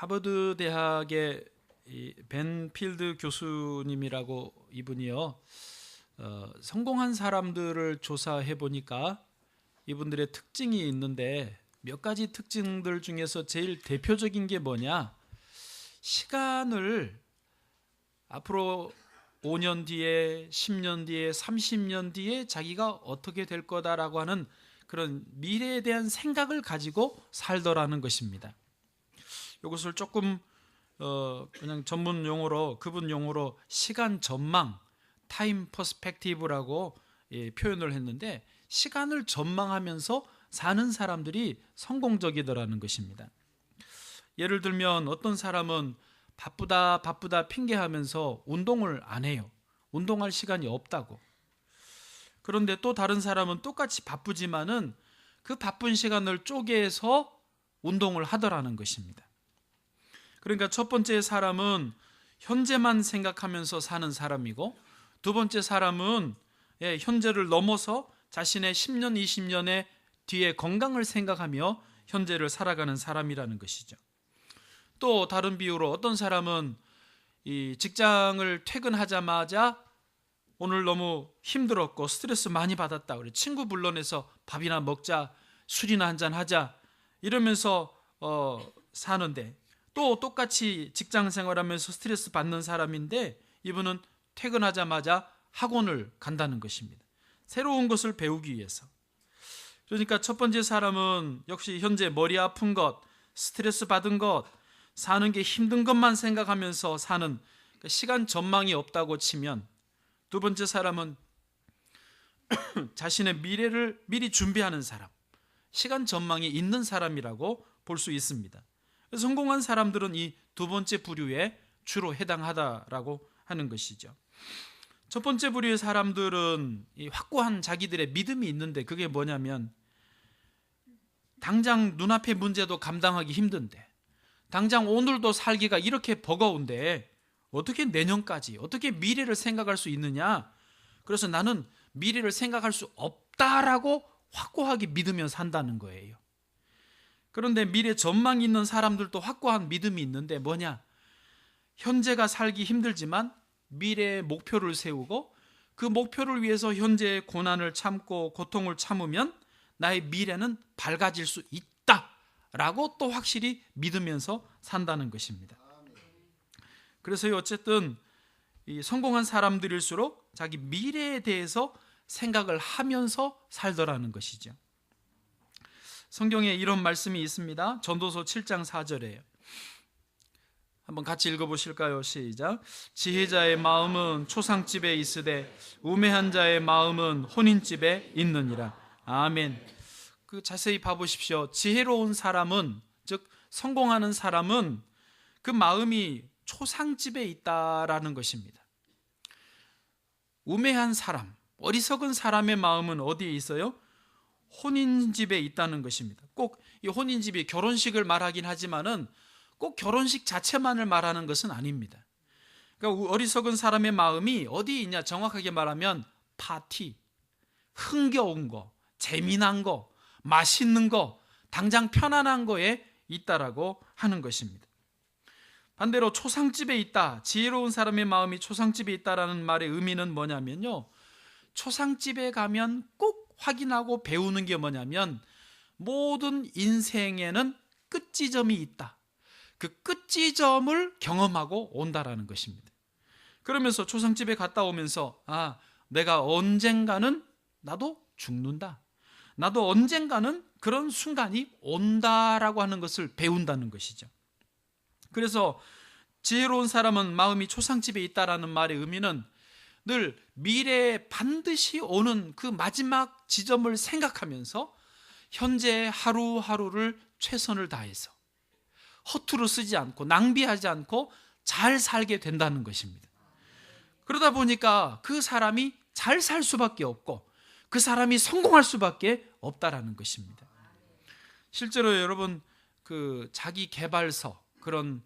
하버드 대학의 벤 필드 교수님이라고 이분이요, 성공한 사람들을 조사해 보니까 이분들의 특징이 있는데 몇 가지 특징들 중에서 제일 대표적인 게 뭐냐, 시간을 앞으로 5년 뒤에, 10년 뒤에, 30년 뒤에 자기가 어떻게 될 거다라고 하는 그런 미래에 대한 생각을 가지고 살더라는 것입니다. 이것을 조금 그냥 전문 용어로, 그분 용어로 시간 전망, 타임 퍼스펙티브라고 표현을 했는데, 시간을 전망하면서 사는 사람들이 성공적이더라는 것입니다. 예를 들면 어떤 사람은 바쁘다 핑계하면서 운동을 안 해요. 운동할 시간이 없다고. 그런데 또 다른 사람은 똑같이 바쁘지만은 그 바쁜 시간을 쪼개서 운동을 하더라는 것입니다. 그러니까 첫 번째 사람은 현재만 생각하면서 사는 사람이고, 두 번째 사람은 현재를 넘어서 자신의 10년, 20년의 뒤에 건강을 생각하며 현재를 살아가는 사람이라는 것이죠. 또 다른 비유로 어떤 사람은 이 직장을 퇴근하자마자 오늘 너무 힘들었고 스트레스 많이 받았다, 그래 친구 불러내서 밥이나 먹자, 술이나 한잔 하자 이러면서 사는데, 또 똑같이 직장 생활하면서 스트레스 받는 사람인데 이분은 퇴근하자마자 학원을 간다는 것입니다. 새로운 것을 배우기 위해서. 그러니까 첫 번째 사람은 역시 현재 머리 아픈 것, 스트레스 받은 것, 사는 게 힘든 것만 생각하면서 사는, 시간 전망이 없다고 치면, 두 번째 사람은 자신의 미래를 미리 준비하는 사람, 시간 전망이 있는 사람이라고 볼 수 있습니다. 성공한 사람들은 이 두 번째 부류에 주로 해당하다라고 하는 것이죠. 첫 번째 부류의 사람들은 이 확고한 자기들의 믿음이 있는데, 그게 뭐냐면 당장 눈앞의 문제도 감당하기 힘든데, 당장 오늘도 살기가 이렇게 버거운데 어떻게 내년까지, 어떻게 미래를 생각할 수 있느냐, 그래서 나는 미래를 생각할 수 없다라고 확고하게 믿으며 산다는 거예요. 그런데 미래 전망이 있는 사람들도 확고한 믿음이 있는데 뭐냐, 현재가 살기 힘들지만 미래의 목표를 세우고 그 목표를 위해서 현재의 고난을 참고 고통을 참으면 나의 미래는 밝아질 수 있다라고 또 확실히 믿으면서 산다는 것입니다. 그래서 어쨌든 이 성공한 사람들일수록 자기 미래에 대해서 생각을 하면서 살더라는 것이죠. 성경에 이런 말씀이 있습니다. 전도서 7장 4절에요. 한번 같이 읽어보실까요? 시작. 지혜자의 마음은 초상집에 있으되 우매한 자의 마음은 혼인집에 있느니라. 아멘. 그 자세히 봐보십시오. 지혜로운 사람은, 즉 성공하는 사람은 그 마음이 초상집에 있다라는 것입니다. 우매한 사람, 어리석은 사람의 마음은 어디에 있어요? 혼인집에 있다는 것입니다. 꼭 이 혼인집이 결혼식을 말하긴 하지만은 꼭 결혼식 자체만을 말하는 것은 아닙니다. 그러니까 어리석은 사람의 마음이 어디에 있냐, 정확하게 말하면 파티, 흥겨운 거, 재미난 거, 맛있는 거, 당장 편안한 거에 있다라고 하는 것입니다. 반대로 초상집에 있다, 지혜로운 사람의 마음이 초상집에 있다라는 말의 의미는 뭐냐면요, 초상집에 가면 꼭 확인하고 배우는 게 뭐냐면 모든 인생에는 끝지점이 있다, 그 끝지점을 경험하고 온다라는 것입니다. 그러면서 초상집에 갔다 오면서 내가 언젠가는 나도 죽는다, 나도 언젠가는 그런 순간이 온다라고 하는 것을 배운다는 것이죠. 그래서 지혜로운 사람은 마음이 초상집에 있다라는 말의 의미는 늘 미래에 반드시 오는 그 마지막 지점을 생각하면서 현재 하루하루를 최선을 다해서 허투루 쓰지 않고 낭비하지 않고 잘 살게 된다는 것입니다. 그러다 보니까 그 사람이 잘 살 수밖에 없고 그 사람이 성공할 수밖에 없다라는 것입니다. 실제로 여러분 그 자기 개발서, 그런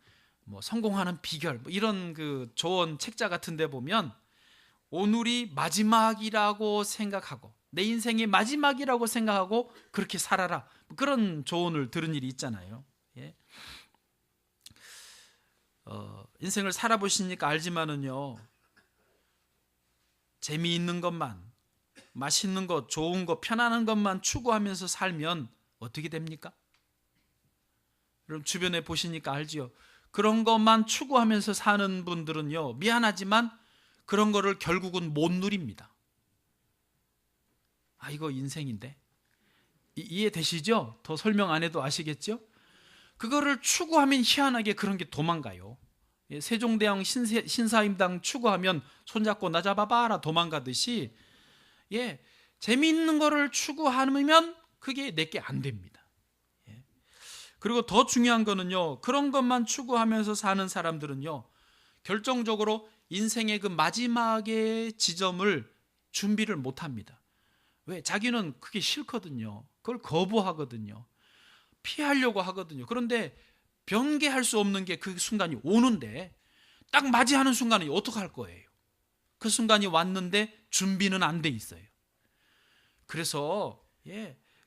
성공하는 비결 이런 그 조언 책자 같은 데 보면 오늘이 마지막이라고 생각하고 내 인생의 마지막이라고 생각하고 그렇게 살아라, 그런 조언을 들은 일이 있잖아요. 예. 인생을 살아보시니까 알지만은요, 재미있는 것만, 맛있는 것, 좋은 것, 편안한 것만 추구하면서 살면 어떻게 됩니까? 여러분 주변에 보시니까 알지요. 그런 것만 추구하면서 사는 분들은요, 미안하지만 그런 거를 결국은 못 누립니다. 이거 인생인데 이해되시죠? 더 설명 안 해도 아시겠죠? 그거를 추구하면 희한하게 그런 게 도망가요. 세종대왕 신사임당 추구하면 손잡고 나 잡아봐라 도망가듯이, 재미있는 거를 추구하면 그게 내게 안 됩니다. 그리고 더 중요한 거는요, 그런 것만 추구하면서 사는 사람들은요, 결정적으로 인생의 그 마지막의 지점을 준비를 못 합니다. 왜? 자기는 그게 싫거든요. 그걸 거부하거든요. 피하려고 하거든요. 그런데 변개할 수 없는 게 그 순간이 오는데, 딱 맞이하는 순간에 어떡할 거예요? 그 순간이 왔는데 준비는 안 돼 있어요. 그래서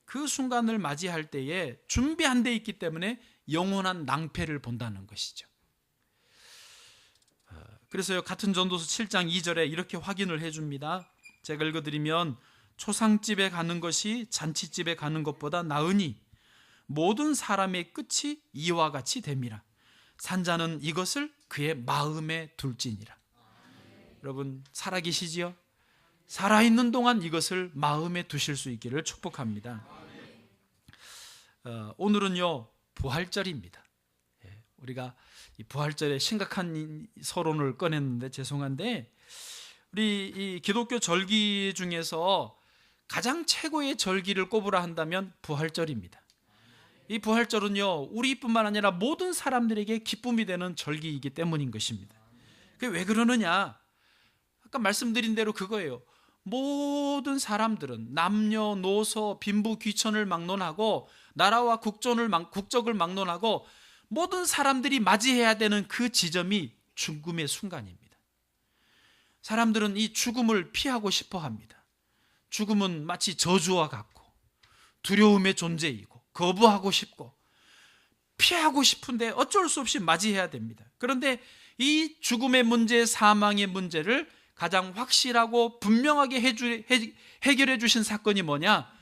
그 순간을 맞이할 때에 준비 안 돼 있기 때문에 영원한 낭패를 본다는 것이죠. 그래서요, 같은 전도서 7장 2절에 이렇게 확인을 해줍니다. 제가 읽어드리면, 초상집에 가는 것이 잔치집에 가는 것보다 나으니 모든 사람의 끝이 이와 같이 됨이라. 산자는 이것을 그의 마음에 둘지니라. 여러분 살아계시지요? 살아있는 동안 이것을 마음에 두실 수 있기를 축복합니다. 오늘은요, 부활절입니다. 우리가 이 부활절에 심각한 서론을 꺼냈는데 죄송한데, 우리 이 기독교 절기 중에서 가장 최고의 절기를 꼽으라 한다면 부활절입니다. 이 부활절은요, 우리뿐만 아니라 모든 사람들에게 기쁨이 되는 절기이기 때문인 것입니다. 그게 왜 그러느냐? 아까 말씀드린 대로 그거예요. 모든 사람들은 남녀노소 빈부귀천을 막론하고 나라와 국적을 막론하고 모든 사람들이 맞이해야 되는 그 지점이 죽음의 순간입니다. 사람들은 이 죽음을 피하고 싶어 합니다. 죽음은 마치 저주와 같고 두려움의 존재이고 거부하고 싶고 피하고 싶은데 어쩔 수 없이 맞이해야 됩니다. 그런데 이 죽음의 문제, 사망의 문제를 가장 확실하고 분명하게 해결해 주신 사건이 뭐냐?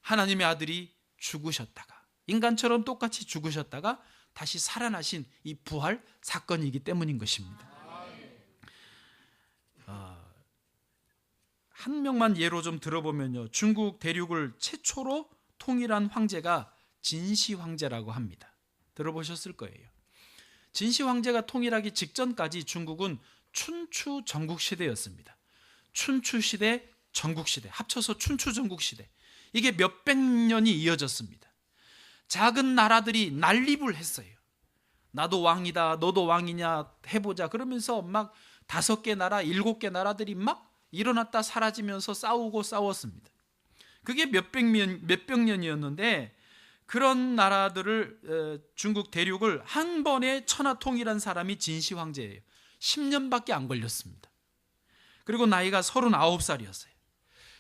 하나님의 아들이 죽으셨다가, 인간처럼 똑같이 죽으셨다가 다시 살아나신 이 부활 사건이기 때문인 것입니다. 한 명만 예로 좀 들어보면요, 중국 대륙을 최초로 통일한 황제가 진시 황제라고 합니다. 들어보셨을 거예요. 진시 황제가 통일하기 직전까지 중국은 춘추 전국시대였습니다. 춘추시대, 전국시대, 합쳐서 춘추전국시대, 이게 몇백 년이 이어졌습니다. 작은 나라들이 난립을 했어요. 나도 왕이다, 너도 왕이냐 해보자 그러면서 막 5개 나라, 7개 나라들이 막 일어났다 사라지면서 싸우고 싸웠습니다. 그게 몇백 년이었는데, 그런 나라들을, 중국 대륙을 한 번에 천하통일한 사람이 진시 황제예요. 10년밖에 안 걸렸습니다. 그리고 나이가 39살이었어요.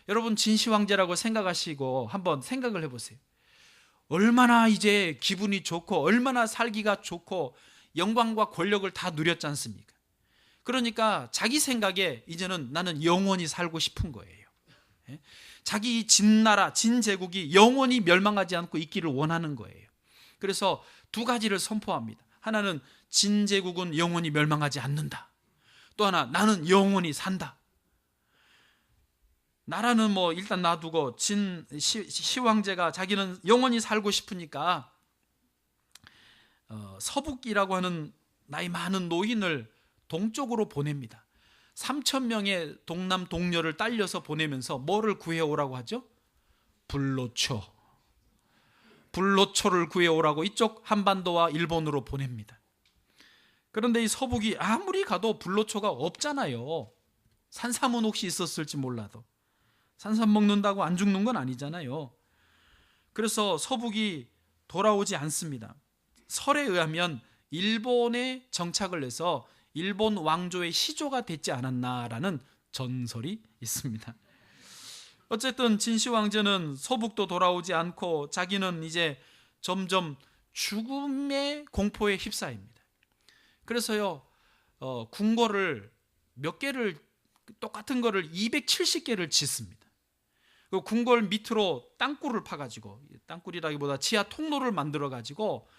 여러분 진시 황제라고 생각하시고 한번 생각을 해보세요. 얼마나 이제 기분이 좋고 얼마나 살기가 좋고 영광과 권력을 다 누렸지 않습니까? 그러니까 자기 생각에 이제는 나는 영원히 살고 싶은 거예요. 자기 진나라, 진제국이 영원히 멸망하지 않고 있기를 원하는 거예요. 그래서 두 가지를 선포합니다. 하나는 진제국은 영원히 멸망하지 않는다. 또 하나, 나는 영원히 산다. 나라는 뭐 일단 놔두고 시황제가 자기는 영원히 살고 싶으니까 서북이라고 하는 나이 많은 노인을 동쪽으로 보냅니다. 3,000명의 동남 동료를 딸려서 보내면서 뭐를 구해오라고 하죠? 불로초를 구해오라고 이쪽 한반도와 일본으로 보냅니다. 그런데 이 서북이 아무리 가도 불로초가 없잖아요. 산삼은 혹시 있었을지 몰라도. 산삼 먹는다고 안 죽는 건 아니잖아요. 그래서 서북이 돌아오지 않습니다. 설에 의하면 일본에 정착을 해서 일본 왕조의 시조가 됐지 않았나라는 전설이 있습니다. 어쨌든 진시 황제는 서북도 돌아오지 않고 자기는 이제 점점 죽음의 공포에 휩싸입니다. 그래서요, 궁궐을 몇 개를, 똑같은 거를 270개를 짓습니다. 그 궁궐 밑으로 땅굴을 파가지고, 땅굴이라기보다 지하 통로를 만들어가지고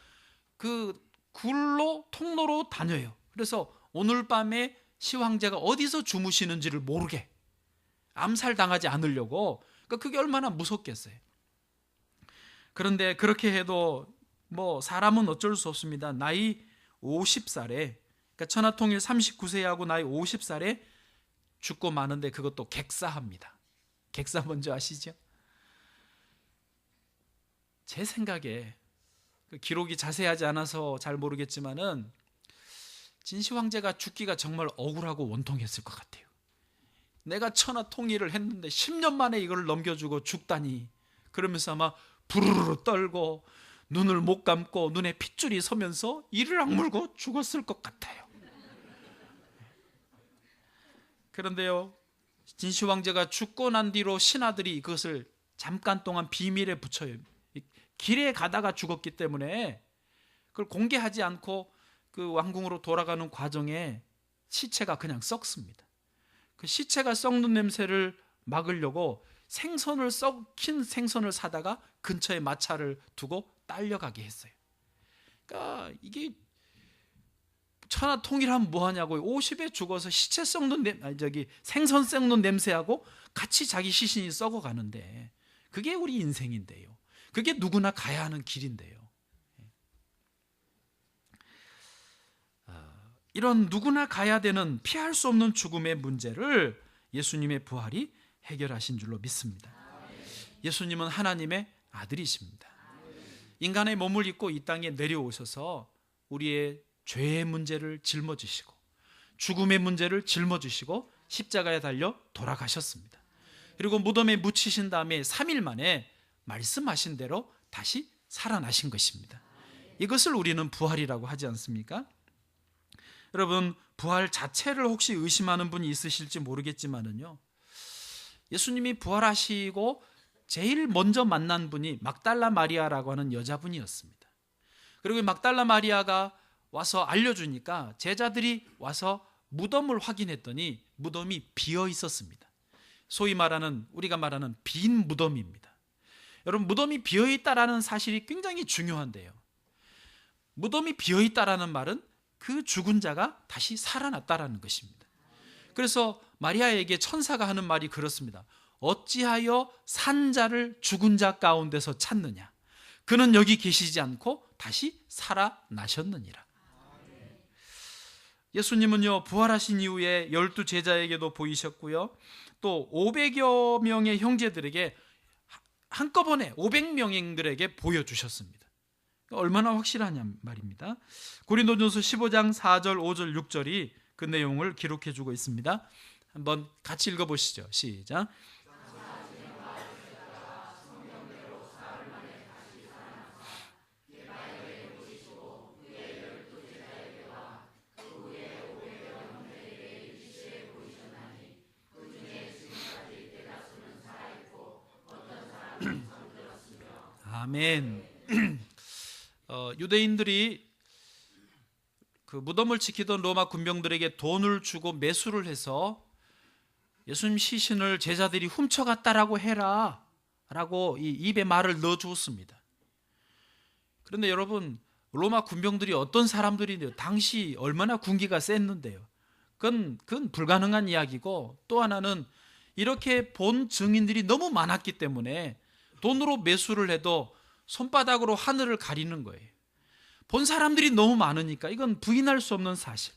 그 굴로 통로로 다녀요. 그래서 오늘 밤에 시황제가 어디서 주무시는지를 모르게 암살당하지 않으려고. 그러니까 그게 얼마나 무섭겠어요. 그런데 그렇게 해도 뭐 사람은 어쩔 수 없습니다. 나이 50살에, 그러니까 천하통일 39세하고 나이 50살에 죽고 마는데 그것도 객사합니다. 객사 뭔지 아시죠? 제 생각에, 그 기록이 자세하지 않아서 잘 모르겠지만은 진시 황제가 죽기가 정말 억울하고 원통했을 것 같아요. 내가 천하 통일을 했는데 10년 만에 이걸 넘겨주고 죽다니. 그러면서 아마 부르르 떨고 눈을 못 감고 눈에 핏줄이 서면서 이를 악물고 죽었을 것 같아요. 그런데요, 진시 황제가 죽고 난 뒤로 신하들이 그것을 잠깐 동안 비밀에 붙여요. 길에 가다가 죽었기 때문에 그걸 공개하지 않고 그 왕궁으로 돌아가는 과정에 시체가 그냥 썩습니다. 그 시체가 썩는 냄새를 막으려고 썩힌 생선을 사다가 근처에 마차를 두고 딸려가게 했어요. 그러니까 이게 천하 통일하면 뭐하냐고요. 50에 죽어서 시체 썩는 생선 썩는 냄새하고 같이 자기 시신이 썩어가는데, 그게 우리 인생인데요. 그게 누구나 가야 하는 길인데요. 이런 누구나 가야 되는 피할 수 없는 죽음의 문제를 예수님의 부활이 해결하신 줄로 믿습니다. 예수님은 하나님의 아들이십니다. 인간의 몸을 입고 이 땅에 내려오셔서 우리의 죄의 문제를 짊어지시고 죽음의 문제를 짊어지시고 십자가에 달려 돌아가셨습니다. 그리고 무덤에 묻히신 다음에 3일 만에 말씀하신 대로 다시 살아나신 것입니다. 이것을 우리는 부활이라고 하지 않습니까? 여러분, 부활 자체를 혹시 의심하는 분이 있으실지 모르겠지만은요, 예수님이 부활하시고 제일 먼저 만난 분이 막달라 마리아라고 하는 여자분이었습니다. 그리고 막달라 마리아가 와서 알려주니까 제자들이 와서 무덤을 확인했더니 무덤이 비어 있었습니다. 소위 말하는, 우리가 말하는 빈 무덤입니다. 여러분, 무덤이 비어 있다라는 사실이 굉장히 중요한데요, 무덤이 비어 있다라는 말은 그 죽은 자가 다시 살아났다라는 것입니다. 그래서 마리아에게 천사가 하는 말이 그렇습니다. 어찌하여 산 자를 죽은 자 가운데서 찾느냐? 그는 여기 계시지 않고 다시 살아나셨느니라. 예수님은요, 부활하신 이후에 12 제자에게도 보이셨고요, 또 500여 명의 형제들에게 한꺼번에 500명들에게 보여주셨습니다. 얼마나 확실하냐 말입니다. 고린도전서 15장 4절, 5절, 6절이 그 내용을 기록해 주고 있습니다. 한번 같이 읽어보시죠. 시작. 아멘. 유대인들이 그 무덤을 지키던 로마 군병들에게 돈을 주고 매수를 해서 예수님 시신을 제자들이 훔쳐갔다라고 해라 라고 이 입에 말을 넣어주었습니다. 그런데 여러분, 로마 군병들이 어떤 사람들인데요, 당시 얼마나 군기가 셌는데요. 그건 불가능한 이야기고, 또 하나는 이렇게 본 증인들이 너무 많았기 때문에 돈으로 매수를 해도 손바닥으로 하늘을 가리는 거예요. 본 사람들이 너무 많으니까 이건 부인할 수 없는 사실,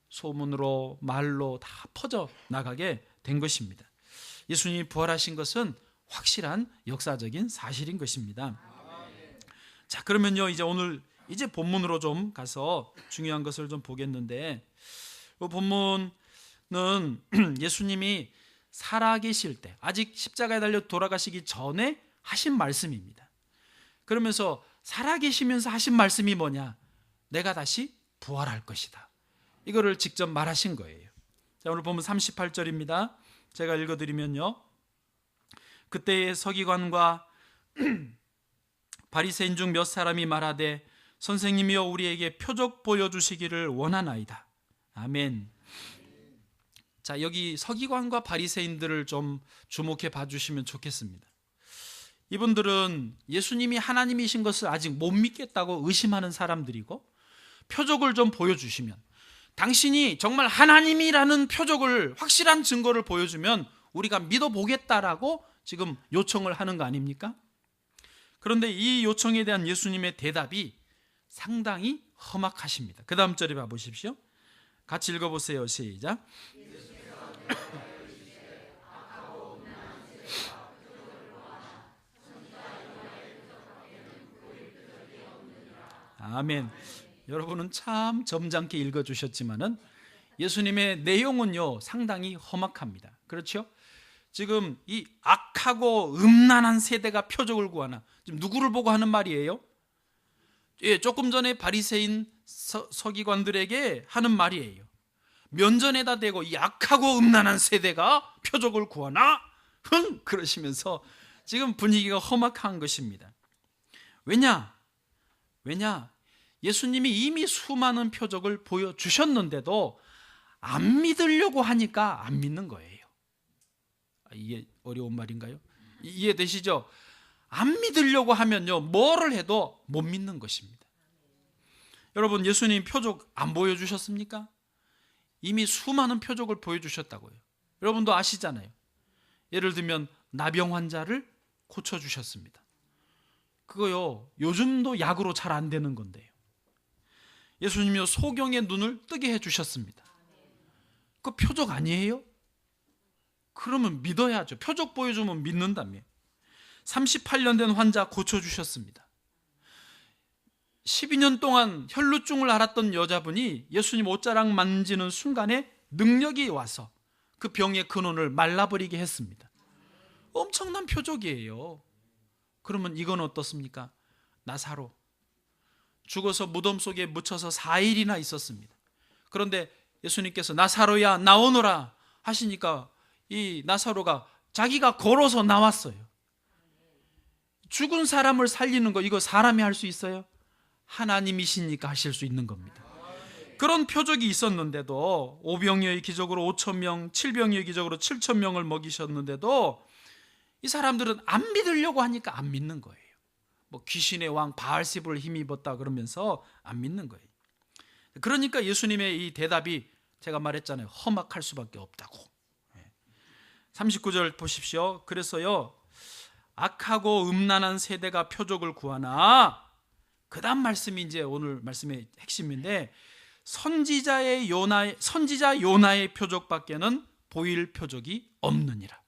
소문으로 말로 다 퍼져 나가게 된 것입니다. 예수님이 부활하신 것은 확실한 역사적인 사실인 것입니다. 자, 그러면요, 이제 본문으로 좀 가서 중요한 것을 좀 보겠는데, 이 본문은 예수님이 살아계실 때, 아직 십자가에 달려 돌아가시기 전에 하신 말씀입니다. 그러면서 살아계시면서 하신 말씀이 뭐냐? 내가 다시 부활할 것이다. 이거를 직접 말하신 거예요. 자, 오늘 보면 38절입니다. 제가 읽어드리면요, 그때의 서기관과 바리새인 중 몇 사람이 말하되 선생님이여 우리에게 표적 보여주시기를 원하나이다. 아멘. 자, 여기 서기관과 바리새인들을 좀 주목해 봐주시면 좋겠습니다. 이분들은 예수님이 하나님이신 것을 아직 못 믿겠다고 의심하는 사람들이고, 표적을 좀 보여주시면, 당신이 정말 하나님이라는 표적을, 확실한 증거를 보여주면 우리가 믿어보겠다라고 지금 요청을 하는 거 아닙니까? 그런데 이 요청에 대한 예수님의 대답이 상당히 험악하십니다. 그 다음 절에 봐보십시오. 같이 읽어보세요. 시작. 아멘. 여러분은 참 점잖게 읽어주셨지만은 예수님의 내용은요 상당히 험악합니다. 그렇죠? 지금 이 악하고 음란한 세대가 표적을 구하나, 지금 누구를 보고 하는 말이에요? 예, 조금 전에 바리새인 서기관들에게 하는 말이에요. 면전에다 대고 이 악하고 음란한 세대가 표적을 구하나? 흥! 그러시면서 지금 분위기가 험악한 것입니다. 왜냐? 예수님이 이미 수많은 표적을 보여주셨는데도 안 믿으려고 하니까 안 믿는 거예요. 이게 어려운 말인가요? 이해되시죠? 안 믿으려고 하면요 뭐를 해도 못 믿는 것입니다. 여러분, 예수님 표적 안 보여주셨습니까? 이미 수많은 표적을 보여주셨다고요. 여러분도 아시잖아요. 예를 들면 나병 환자를 고쳐주셨습니다. 그거요 요즘도 약으로 잘 안 되는 건데요. 예수님이 소경의 눈을 뜨게 해주셨습니다. 그 표적 아니에요? 그러면 믿어야죠. 표적 보여주면 믿는다며. 38년 된 환자 고쳐주셨습니다. 12년 동안 혈루증을 앓았던 여자분이 예수님 옷자락 만지는 순간에 능력이 와서 그 병의 근원을 말라버리게 했습니다. 엄청난 표적이에요. 그러면 이건 어떻습니까? 나사로 죽어서 무덤 속에 묻혀서 4일이나 있었습니다. 그런데 예수님께서 나사로야 나오너라 하시니까 이 나사로가 자기가 걸어서 나왔어요. 죽은 사람을 살리는 거 이거 사람이 할 수 있어요? 하나님이시니까 하실 수 있는 겁니다. 그런 표적이 있었는데도 오병이어의 기적으로 5,000명, 7병이어의 기적으로 7,000명을 먹이셨는데도 이 사람들은 안 믿으려고 하니까 안 믿는 거예요. 뭐 귀신의 왕 바알세불을 힘입었다 그러면서 안 믿는 거예요. 그러니까 예수님의 이 대답이 제가 말했잖아요. 험악할 수밖에 없다고. 39절 보십시오. 그래서요 악하고 음란한 세대가 표적을 구하나, 그 다음 말씀이 이제 오늘 말씀의 핵심인데, 선지자 요나의 표적밖에는 보일 표적이 없느니라.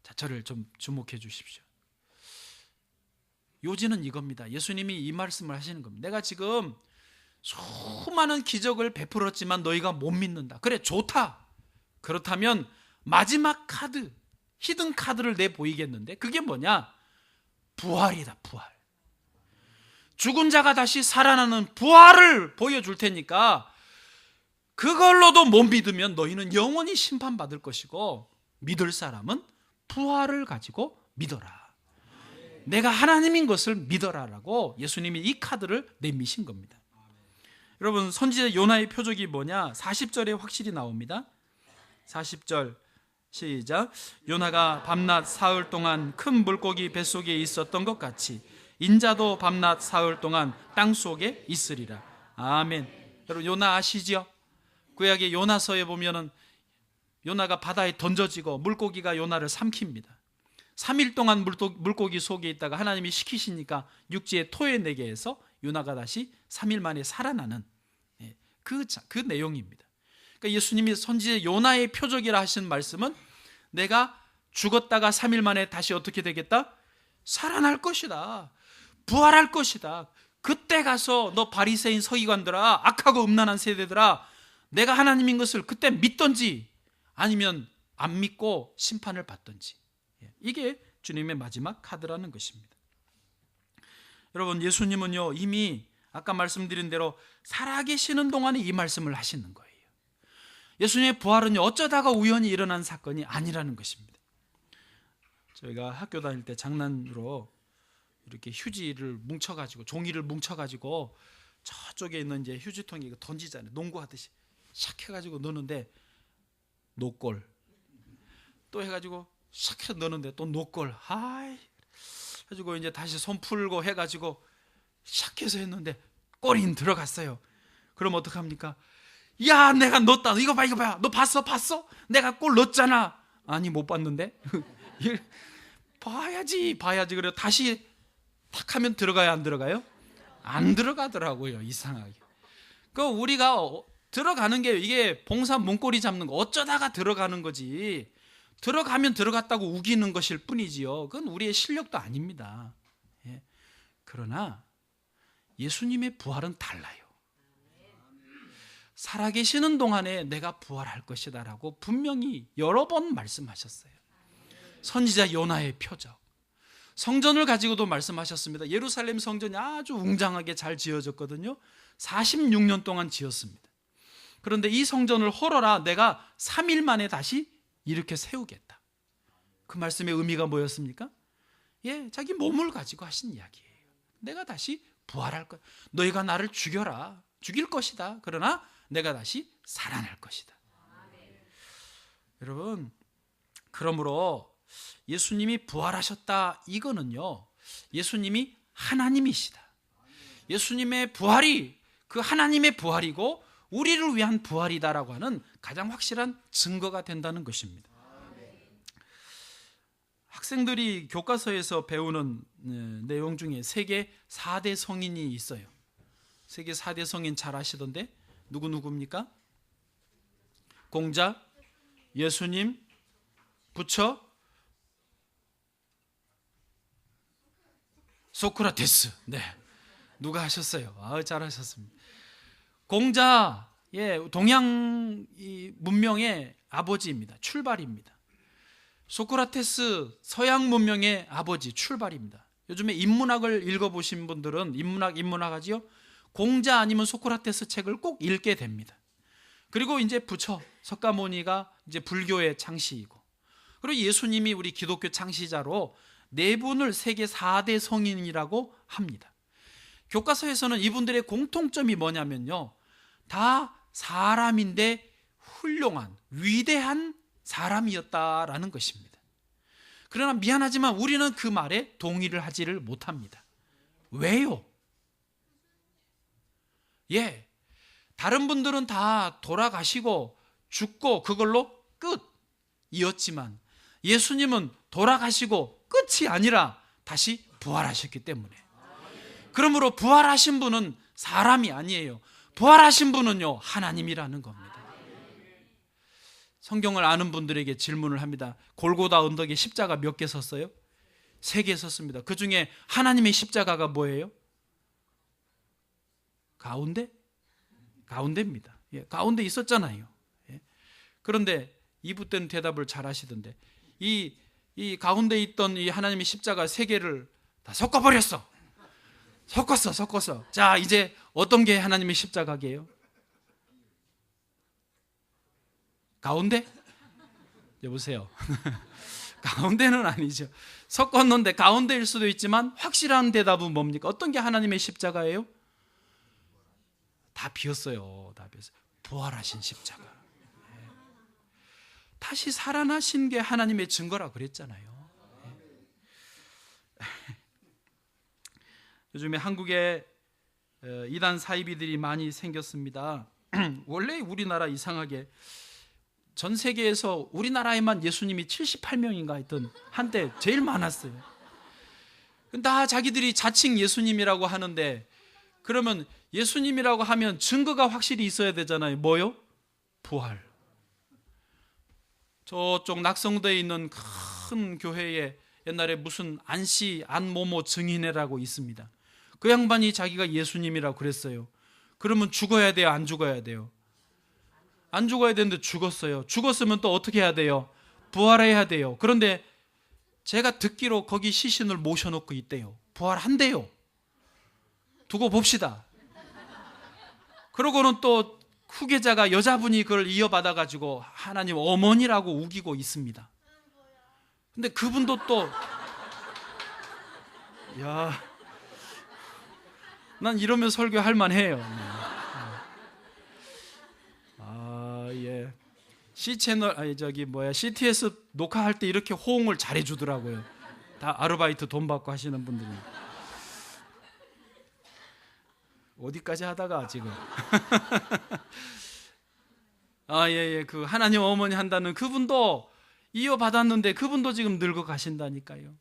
자, 저를 좀 주목해 주십시오. 요지는 이겁니다. 예수님이 이 말씀을 하시는 겁니다. 내가 지금 수많은 기적을 베풀었지만 너희가 못 믿는다. 그래, 좋다. 그렇다면 마지막 카드, 히든 카드를 내보이겠는데 그게 뭐냐? 부활이다. 부활. 죽은 자가 다시 살아나는 부활을 보여줄 테니까 그걸로도 못 믿으면 너희는 영원히 심판받을 것이고, 믿을 사람은 부활을 가지고 믿어라. 내가 하나님인 것을 믿어라라고 예수님이 이 카드를 내미신 겁니다. 여러분, 선지자 요나의 표적이 뭐냐? 40절에 확실히 나옵니다. 40절 시작. 요나가 밤낮 사흘 동안 큰 물고기 뱃속에 있었던 것 같이 인자도 밤낮 사흘 동안 땅속에 있으리라. 아멘. 여러분, 요나 아시죠? 구약의 요나서에 보면은 요나가 바다에 던져지고 물고기가 요나를 삼킵니다. 3일 동안 물고기 속에 있다가 하나님이 시키시니까 육지에 토해내게 해서 요나가 다시 3일 만에 살아나는 그 내용입니다. 그러니까 예수님이 선지자 요나의 표적이라 하신 말씀은 내가 죽었다가 3일 만에 다시 어떻게 되겠다? 살아날 것이다. 부활할 것이다. 그때 가서 너 바리새인 서기관들아, 악하고 음란한 세대들아, 내가 하나님인 것을 그때 믿던지 아니면 안 믿고 심판을 받던지. 이게 주님의 마지막 카드라는 것입니다. 여러분, 예수님은요 이미 아까 말씀드린 대로 살아계시는 동안에 이 말씀을 하시는 거예요. 예수님의 부활은요 어쩌다가 우연히 일어난 사건이 아니라는 것입니다. 저희가 학교 다닐 때 장난으로 이렇게 휴지를 뭉쳐가지고 종이를 뭉쳐가지고 저쪽에 있는 이제 휴지통에 던지잖아요. 농구하듯이 샥 해가지고 넣는데 노골. 또 해가지고 샥 해서 넣는데 또 노골. 아이. 가지고 이제 다시 손 풀고 해가지고 샥 해서 했는데 골이 들어갔어요. 그럼 어떡합니까? 야, 내가 넣었다. 이거 봐, 이거 봐. 너 봤어? 내가 골 넣었잖아. 아니, 못 봤는데. 봐야지. 그래 다시 탁 하면 들어가요, 안 들어가요? 안 들어가더라고요, 이상하게. 그 우리가 들어가는 게 이게 봉사 문고리 잡는 거 어쩌다가 들어가는 거지. 들어가면 들어갔다고 우기는 것일 뿐이지요. 그건 우리의 실력도 아닙니다. 예. 그러나 예수님의 부활은 달라요. 살아계시는 동안에 내가 부활할 것이다 라고 분명히 여러 번 말씀하셨어요. 선지자 요나의 표적, 성전을 가지고도 말씀하셨습니다. 예루살렘 성전이 아주 웅장하게 잘 지어졌거든요. 46년 동안 지었습니다. 그런데 이 성전을 헐어라, 내가 3일 만에 다시 이렇게 세우겠다. 그 말씀의 의미가 뭐였습니까? 예, 자기 몸을 가지고 하신 이야기예요. 내가 다시 부활할 거야. 너희가 나를 죽여라. 죽일 것이다. 그러나 내가 다시 살아날 것이다. 여러분, 그러므로 예수님이 부활하셨다, 이거는요, 예수님이 하나님이시다. 예수님의 부활이 그 하나님의 부활이고 우리를 위한 부활이다라고 하는 가장 확실한 증거가 된다는 것입니다. 학생들이 교과서에서 배우는 내용 중에 세계 4대 성인이 있어요. 세계 4대 성인 잘 아시던데 누구입니까? 공자, 예수님, 부처, 소크라테스. 네, 누가 하셨어요? 잘하셨습니다. 공자, 예, 동양 문명의 아버지입니다. 출발입니다. 소크라테스, 서양 문명의 아버지, 출발입니다. 요즘에 인문학을 읽어보신 분들은 인문학하지요. 공자 아니면 소크라테스 책을 꼭 읽게 됩니다. 그리고 이제 부처, 석가모니가 이제 불교의 창시이고, 그리고 예수님이 우리 기독교 창시자로 네 분을 세계 4대 성인이라고 합니다. 교과서에서는 이분들의 공통점이 뭐냐면요, 다 사람인데 훌륭한, 위대한 사람이었다라는 것입니다. 그러나 미안하지만 우리는 그 말에 동의를 하지를 못합니다. 왜요? 예, 다른 분들은 다 돌아가시고 죽고 그걸로 끝이었지만 예수님은 돌아가시고 끝이 아니라 다시 부활하셨기 때문에, 그러므로 부활하신 분은 사람이 아니에요. 부활하신 분은요, 하나님이라는 겁니다. 성경을 아는 분들에게 질문을 합니다. 골고다 언덕에 십자가 몇 개 섰어요? 3개 섰습니다. 그 중에 하나님의 십자가가 뭐예요? 가운데입니다. 예, 가운데 있었잖아요. 예. 그런데 2부 때는 대답을 잘 하시던데, 이 가운데 있던 이 하나님의 십자가 3개를 다 섞어버렸어. 섞었어. 자, 이제 어떤 게 하나님의 십자가게요? 가운데? 여보세요. 가운데는 아니죠. 섞었는데 가운데일 수도 있지만 확실한 대답은 뭡니까? 어떤 게 하나님의 십자가예요? 다 비었어요. 부활하신 십자가. 다시 살아나신 게 하나님의 증거라 그랬잖아요. 요즘에 한국에 이단 사이비들이 많이 생겼습니다. 원래 우리나라 이상하게 전 세계에서 우리나라에만 예수님이 78명인가 하여튼 한때 제일 많았어요. 다 자기들이 자칭 예수님이라고 하는데, 그러면 예수님이라고 하면 증거가 확실히 있어야 되잖아요. 뭐요? 부활. 저쪽 낙성도에 있는 큰 교회에 옛날에 무슨 안모모 증인회라고 있습니다. 그 양반이 자기가 예수님이라고 그랬어요. 그러면 죽어야 돼요? 안 죽어야 돼요? 안 죽어야 되는데 죽었어요. 죽었으면 또 어떻게 해야 돼요? 부활해야 돼요. 그런데 제가 듣기로 거기 시신을 모셔놓고 있대요. 부활한대요. 두고 봅시다. 그러고는 또 후계자가 여자분이 그걸 이어받아가지고 하나님 어머니라고 우기고 있습니다. 근데 그분도 또 야, 난 이러면 설교할 만해요. 예. C 채널 CTS 녹화할 때 이렇게 호응을 잘해 주더라고요. 다 아르바이트 돈 받고 하시는 분들이. 어디까지 하다가 지금 예. 그 하나님 어머니 한다는 그분도 이어받았는데 그분도 지금 늙어 가신다니까요.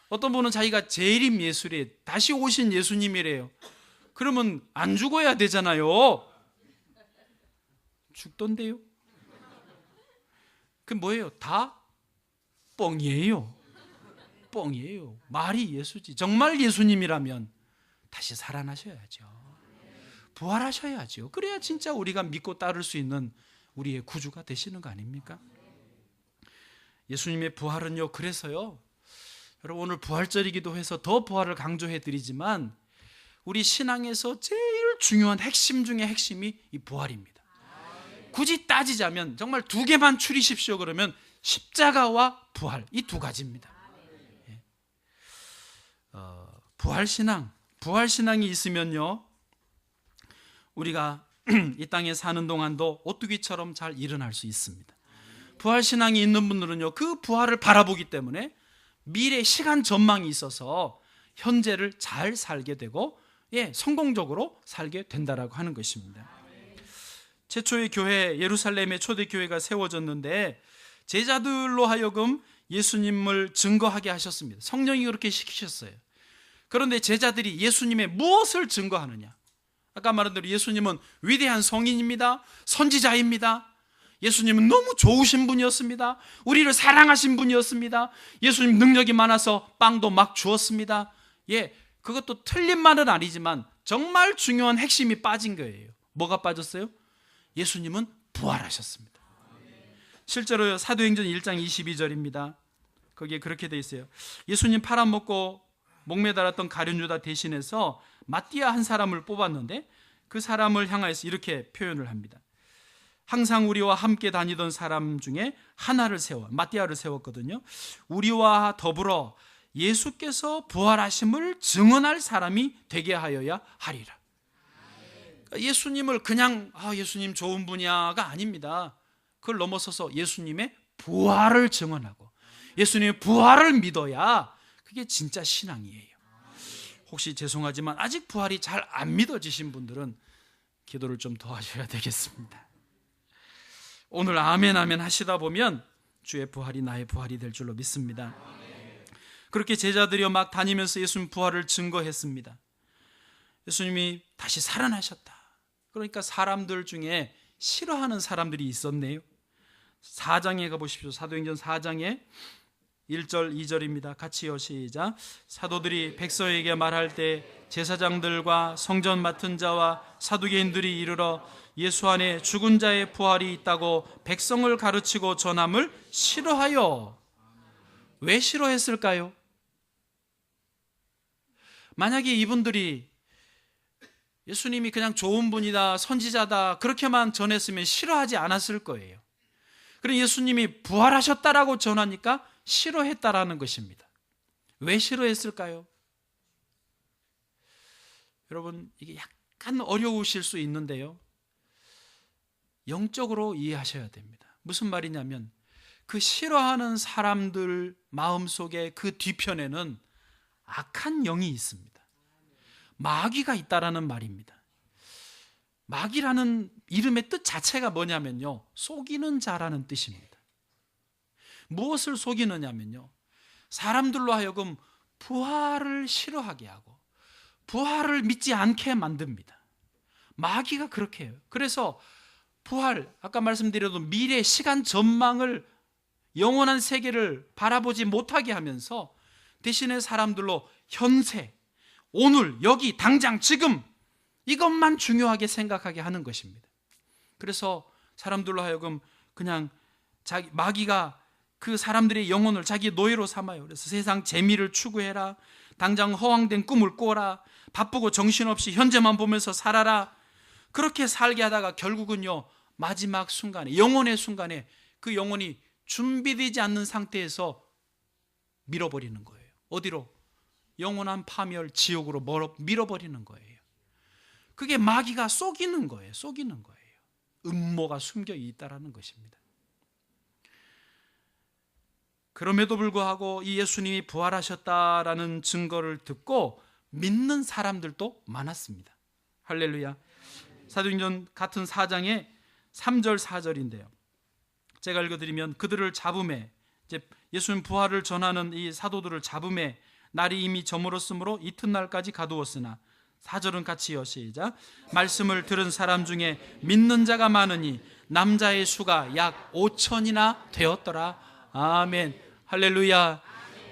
어떤 분은 자기가 재림 예수래, 다시 오신 예수님이래요. 그러면 안 죽어야 되잖아요. 죽던데요. 그 뭐예요? 다 뻥이에요. 뻥이에요. 말이 예수지. 정말 예수님이라면 다시 살아나셔야죠. 부활하셔야죠. 그래야 진짜 우리가 믿고 따를 수 있는 우리의 구주가 되시는 거 아닙니까? 예수님의 부활은요, 그래서요, 여러분 오늘 부활절이기도 해서 더 부활을 강조해 드리지만 우리 신앙에서 제일 중요한 핵심 중에 핵심이 이 부활입니다. 굳이 따지자면 정말 두 개만 추리십시오 그러면 십자가와 부활, 이 두 가지입니다. 부활신앙이 있으면요, 우리가 이 땅에 사는 동안도 오뚜기처럼 잘 일어날 수 있습니다. 부활신앙이 있는 분들은요, 그 부활을 바라보기 때문에 미래 시간 전망이 있어서 현재를 잘 살게 되고, 성공적으로 살게 된다라고 하는 것입니다. 최초의 교회, 예루살렘의 초대교회가 세워졌는데 제자들로 하여금 예수님을 증거하게 하셨습니다. 성령이 그렇게 시키셨어요. 그런데 제자들이 예수님의 무엇을 증거하느냐? 아까 말한 대로 예수님은 위대한 성인입니다. 선지자입니다. 예수님은 너무 좋으신 분이었습니다. 우리를 사랑하신 분이었습니다. 예수님 능력이 많아서 빵도 막 주었습니다. 그것도 틀린 말은 아니지만 정말 중요한 핵심이 빠진 거예요. 뭐가 빠졌어요? 예수님은 부활하셨습니다. 실제로 사도행전 1장 22절입니다. 거기에 그렇게 돼 있어요. 예수님 팔아먹고 목매달았던 가룟 유다 대신해서 마띠아 한 사람을 뽑았는데 그 사람을 향하여서 이렇게 표현을 합니다. 항상 우리와 함께 다니던 사람 중에 하나를 마띠아를 세웠거든요. 우리와 더불어 예수께서 부활하심을 증언할 사람이 되게 하여야 하리라. 예수님을 그냥 예수님 좋은 분이야가 아닙니다. 그걸 넘어서서 예수님의 부활을 증언하고 예수님의 부활을 믿어야 그게 진짜 신앙이에요. 혹시 죄송하지만 아직 부활이 잘 안 믿어지신 분들은 기도를 좀 도와줘야 되겠습니다. 오늘 아멘 하시다 보면 주의 부활이 나의 부활이 될 줄로 믿습니다. 그렇게 제자들이 막 다니면서 예수님 부활을 증거했습니다. 예수님이 다시 살아나셨다. 그러니까 사람들 중에 싫어하는 사람들이 있었네요. 4장에 가보십시오. 사도행전 4장에 1절 2절입니다. 같이요, 시작. 사도들이 백성에게 말할 때 제사장들과 성전 맡은 자와 사두개인들이 이르러 예수 안에 죽은 자의 부활이 있다고 백성을 가르치고 전함을 싫어하여. 왜 싫어했을까요? 만약에 이분들이 예수님이 그냥 좋은 분이다, 선지자다 그렇게만 전했으면 싫어하지 않았을 거예요. 그럼 예수님이 부활하셨다라고 전하니까 싫어했다라는 것입니다. 왜 싫어했을까요? 여러분, 이게 약간 어려우실 수 있는데요, 영적으로 이해하셔야 됩니다. 무슨 말이냐면 그 싫어하는 사람들 마음속에 그 뒤편에는 악한 영이 있습니다. 마귀가 있다라는 말입니다. 마귀라는 이름의 뜻 자체가 뭐냐면요, 속이는 자라는 뜻입니다. 무엇을 속이느냐면요, 사람들로 하여금 부활을 싫어하게 하고 부활을 믿지 않게 만듭니다. 마귀가 그렇게 해요. 그래서 부활, 아까 말씀드렸던 미래 시간 전망을, 영원한 세계를 바라보지 못하게 하면서 대신에 사람들로 현세, 오늘, 여기, 당장, 지금 이것만 중요하게 생각하게 하는 것입니다. 그래서 사람들로 하여금 그냥 마귀가 그 사람들의 영혼을 자기 노예로 삼아요. 그래서 세상 재미를 추구해라, 당장 허황된 꿈을 꿔라, 바쁘고 정신없이 현재만 보면서 살아라. 그렇게 살게 하다가 결국은요, 마지막 순간에, 영혼의 순간에 그 영혼이 준비되지 않는 상태에서 밀어버리는 거예요. 어디로? 영원한 파멸 지옥으로 밀어버리는 거예요. 그게 마귀가 속이는 거예요. 속이는 거예요. 음모가 숨겨 있다라는 것입니다. 그럼에도 불구하고 이 예수님이 부활하셨다라는 증거를 듣고 믿는 사람들도 많았습니다. 할렐루야. 사도행전 같은 4장의 3절 4절인데요. 제가 읽어드리면 그들을 잡음에, 이제 예수님 부활을 전하는 이 사도들을 잡음에 날이 이미 저물었으므로 이튿날까지 가두었으나 4절은 같이요. 시작. 말씀을 들은 사람 중에 믿는 자가 많으니 남자의 수가 약 5천이나 되었더라. 아멘. 할렐루야.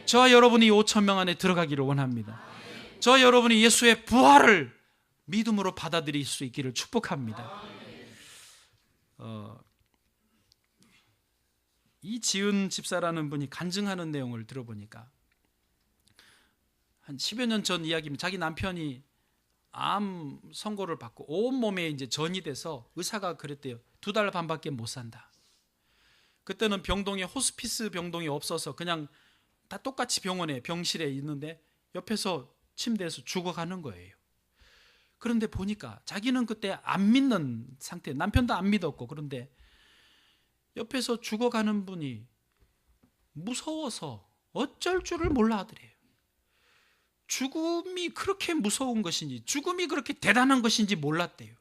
저와 여러분이 5천 명 안에 들어가기를 원합니다. 저와 여러분이 예수의 부활을 믿음으로 받아들일 수 있기를 축복합니다. 이지은 집사라는 분이 간증하는 내용을 들어보니까 한 10여 년 전 이야기입니다. 자기 남편이 암 선고를 받고 온몸에 이제 전이 돼서 의사가 그랬대요. 2달 반밖에 못 산다. 그때는 병동에 호스피스 병동이 없어서 그냥 다 똑같이 병원에 병실에 있는데 옆에서 침대에서 죽어가는 거예요. 그런데 보니까 자기는 그때 안 믿는 상태, 남편도 안 믿었고, 그런데 옆에서 죽어가는 분이 무서워서 어쩔 줄을 몰라 하더래요. 죽음이 그렇게 무서운 것인지, 죽음이 그렇게 대단한 것인지 몰랐대요.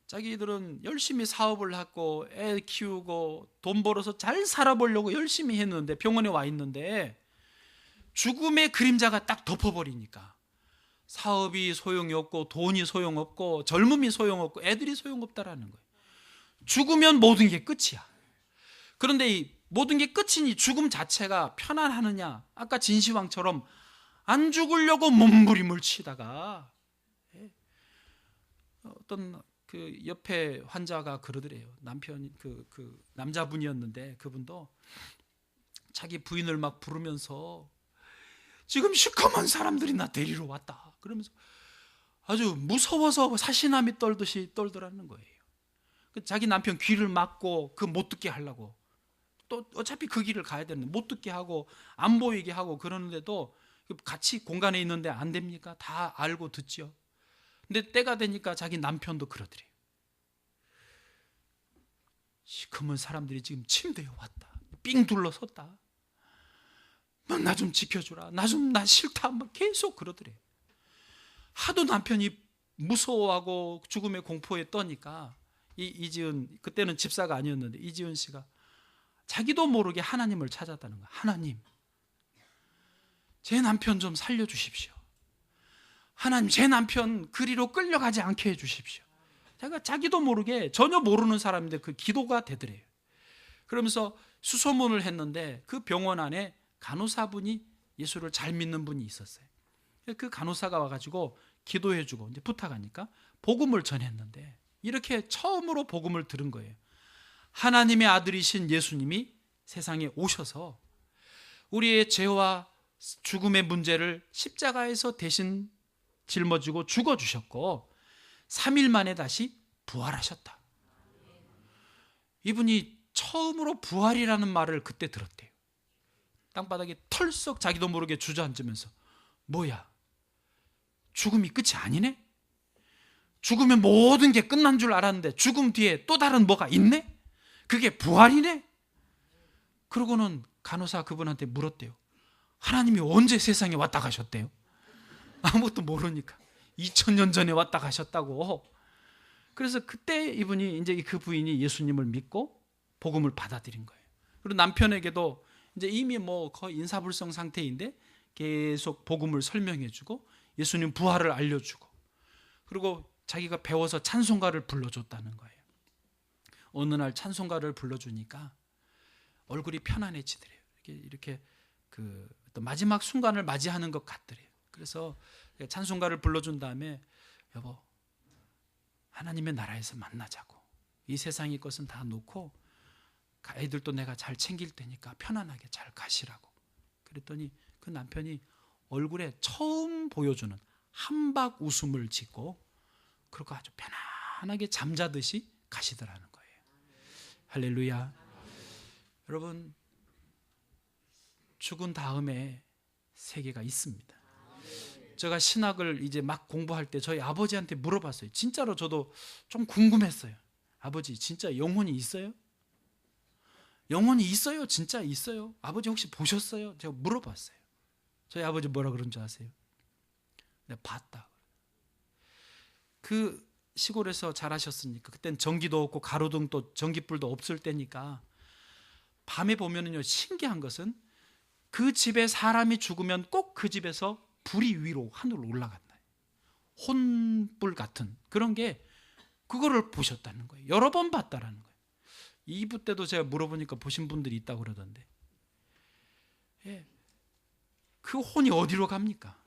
자기들은 열심히 사업을 하고 애 키우고 돈 벌어서 잘 살아보려고 열심히 했는데, 병원에 와 있는데 죽음의 그림자가 딱 덮어버리니까 사업이 소용이 없고 돈이 소용없고 젊음이 소용없고 애들이 소용없다라는 거예요. 죽으면 모든 게 끝이야. 그런데 이 모든 게 끝이니 죽음 자체가 편안하느냐? 아까 진시황처럼 안 죽으려고 몸부림을 치다가 어떤 그 옆에 환자가 그러더래요. 남편 그 남자분이었는데 그분도 자기 부인을 막 부르면서 지금 시커먼 사람들이 나 데리러 왔다 그러면서 아주 무서워서 사시나미 떨듯이 떨더라는 거예요. 자기 남편 귀를 막고 그 못 듣게 하려고, 또 어차피 그 길을 가야 되는데 못 듣게 하고 안 보이게 하고 그러는데도 같이 공간에 있는데 안 됩니까? 다 알고 듣죠. 근데 때가 되니까 자기 남편도 그러더래요. 시커먼 사람들이 지금 침대에 왔다. 삥 둘러섰다. 나 좀 지켜주라. 나 싫다. 막 계속 그러더래요. 하도 남편이 무서워하고 죽음의 공포에 떠니까 이지은, 그때는 집사가 아니었는데 이지은 씨가 자기도 모르게 하나님을 찾았다는 거야. 하나님, 제 남편 좀 살려주십시오. 하나님, 제 남편 그리로 끌려가지 않게 해주십시오. 제가 자기도 모르게, 전혀 모르는 사람인데 그 기도가 되더래요. 그러면서 수소문을 했는데 그 병원 안에 간호사분이 예수를 잘 믿는 분이 있었어요. 그 간호사가 와가지고 기도해주고 이제 부탁하니까 복음을 전했는데, 이렇게 처음으로 복음을 들은 거예요. 하나님의 아들이신 예수님이 세상에 오셔서 우리의 죄와 죽음의 문제를 십자가에서 대신 짊어지고 죽어주셨고 3일 만에 다시 부활하셨다. 이분이 처음으로 부활이라는 말을 그때 들었대요. 땅바닥에 털썩 자기도 모르게 주저앉으면서, 뭐야, 죽음이 끝이 아니네? 죽으면 모든 게 끝난 줄 알았는데 죽음 뒤에 또 다른 뭐가 있네? 그게 부활이네? 그러고는 간호사 그분한테 물었대요. 하나님이 언제 세상에 왔다 가셨대요? 아무것도 모르니까 2000년 전에 왔다 가셨다고. 그래서 그때 이분이, 이제 그 부인이 예수님을 믿고 복음을 받아들인 거예요. 그리고 남편에게도 이제 이미 뭐 거의 인사불성 상태인데 계속 복음을 설명해주고 예수님 부활을 알려주고, 그리고 자기가 배워서 찬송가를 불러줬다는 거예요. 어느 날 찬송가를 불러주니까 얼굴이 편안해지더래요. 이렇게 그 어떤 마지막 순간을 맞이하는 것 같더래요. 그래서 찬송가를 불러준 다음에, 여보, 하나님의 나라에서 만나자고. 이 세상의 것은 다 놓고 애들도 내가 잘 챙길 테니까 편안하게 잘 가시라고. 그랬더니 그 남편이 얼굴에 처음 보여주는 한박 웃음을 짓고, 그러고 아주 편안하게 잠자듯이 가시더라는 거예요. 할렐루야. 여러분, 죽은 다음에 세계가 있습니다. 제가 신학을 이제 막 공부할 때 저희 아버지한테 물어봤어요. 진짜로 저도 좀 궁금했어요. 아버지, 진짜 영혼이 있어요? 영혼이 있어요? 진짜 있어요? 아버지 혹시 보셨어요? 제가 물어봤어요. 저희 아버지 뭐라 그런 줄 아세요? 내가 봤다. 그 시골에서 자라셨으니까 그땐 전기도 없고 가로등도 전기불도 없을 때니까 밤에 보면은요, 신기한 것은 그 집에 사람이 죽으면 꼭 그 집에서 불이 위로 하늘로 올라간다. 혼불 같은 그런 게, 그거를 보셨다는 거예요. 여러 번 봤다라는 거예요. 2부 때도 제가 물어보니까 보신 분들이 있다고 그러던데, 예. 그 혼이 어디로 갑니까?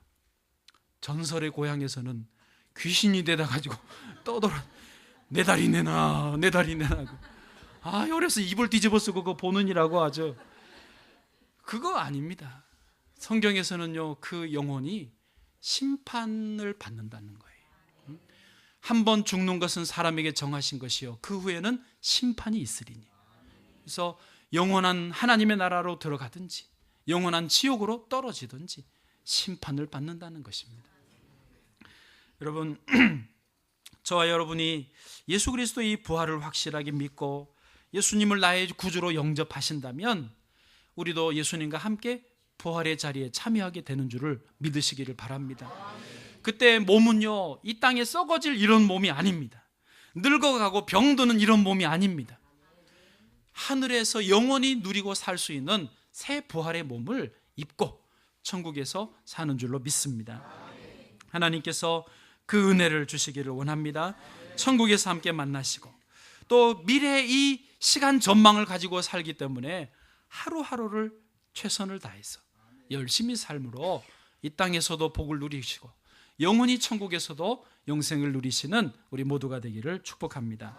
전설의 고향에서는 귀신이 되다 가지고 떠돌아, 내 다리 내놔, 내 다리 내놔. 아, 그래서 입을 뒤집어 쓰고 그거 보느니라고 하죠. 그거 아닙니다. 성경에서는요, 그 영혼이 심판을 받는다는 거예요. 한 번 죽는 것은 사람에게 정하신 것이요, 그 후에는 심판이 있으리니. 그래서 영원한 하나님의 나라로 들어가든지 영원한 지옥으로 떨어지든지 심판을 받는다는 것입니다. 여러분, 저와 여러분이 예수 그리스도의 부활을 확실하게 믿고 예수님을 나의 구주로 영접하신다면 우리도 예수님과 함께 부활의 자리에 참여하게 되는 줄을 믿으시기를 바랍니다. 그때 몸은요, 이 땅에 썩어질 이런 몸이 아닙니다. 늙어가고 병드는 이런 몸이 아닙니다. 하늘에서 영원히 누리고 살 수 있는 새 부활의 몸을 입고 천국에서 사는 줄로 믿습니다. 하나님께서 그 은혜를 주시기를 원합니다. 천국에서 함께 만나시고 또 미래의 이 시간 전망을 가지고 살기 때문에 하루하루를 최선을 다해서 열심히 삶으로 이 땅에서도 복을 누리시고 영원히 천국에서도 영생을 누리시는 우리 모두가 되기를 축복합니다.